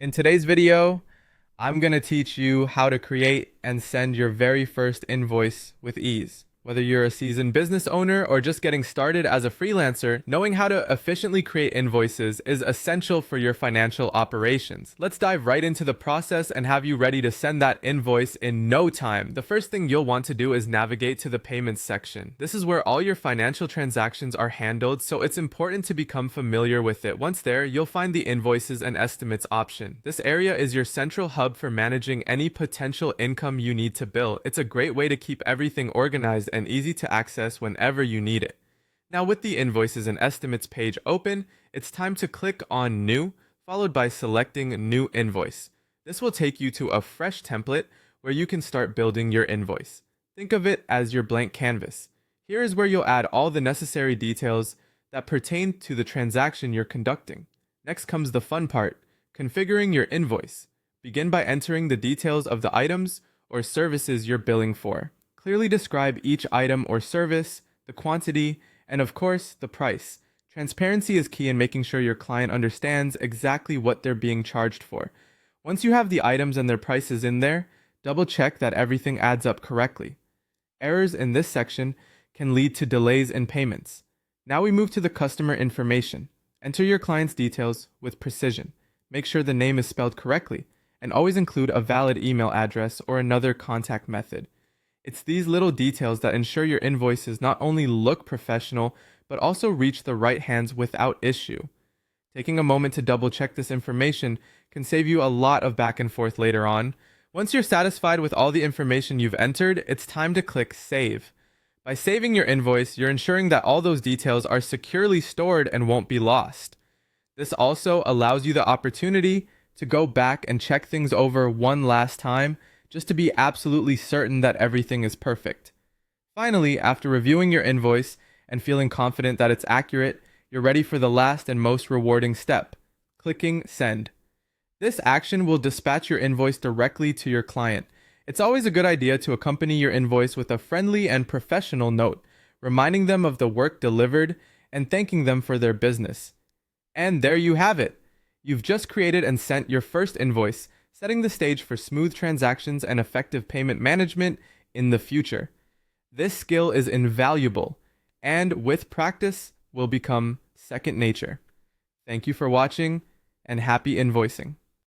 In today's video, I'm going to teach you how to create and send your very first invoice with ease. Whether you're a seasoned business owner or just getting started as a freelancer, knowing how to efficiently create invoices is essential for your financial operations. Let's dive right into the process and have you ready to send that invoice in no time. The first thing you'll want to do is navigate to the payments section. This is where all your financial transactions are handled, so it's important to become familiar with it. Once there, you'll find the invoices and estimates option. This area is your central hub for managing any potential income you need to bill. It's a great way to keep everything organized and easy to access whenever you need it. Now, with the invoices and estimates page open, it's time to click on New, followed by selecting New Invoice. This will take you to a fresh template where you can start building your invoice. Think of it as your blank canvas. Here is where you'll add all the necessary details that pertain to the transaction you're conducting. Next comes the fun part, configuring your invoice. Begin by entering the details of the items or services you're billing for. Clearly describe each item or service, the quantity, and of course, the price. Transparency is key in making sure your client understands exactly what they're being charged for. Once you have the items and their prices in there, double check that everything adds up correctly. Errors in this section can lead to delays in payments. Now we move to the customer information. Enter your client's details with precision. Make sure the name is spelled correctly, and always include a valid email address or another contact method. It's these little details that ensure your invoices not only look professional, but also reach the right hands without issue. Taking a moment to double check this information can save you a lot of back and forth later on. Once you're satisfied with all the information you've entered, it's time to click Save. By saving your invoice, you're ensuring that all those details are securely stored and won't be lost. This also allows you the opportunity to go back and check things over one last time, just to be absolutely certain that everything is perfect. Finally, after reviewing your invoice and feeling confident that it's accurate, you're ready for the last and most rewarding step, clicking Send. This action will dispatch your invoice directly to your client. It's always a good idea to accompany your invoice with a friendly and professional note, reminding them of the work delivered and thanking them for their business. And there you have it. You've just created and sent your first invoice, setting the stage for smooth transactions and effective payment management in the future. This skill is invaluable, and with practice, will become second nature. Thank you for watching, and happy invoicing.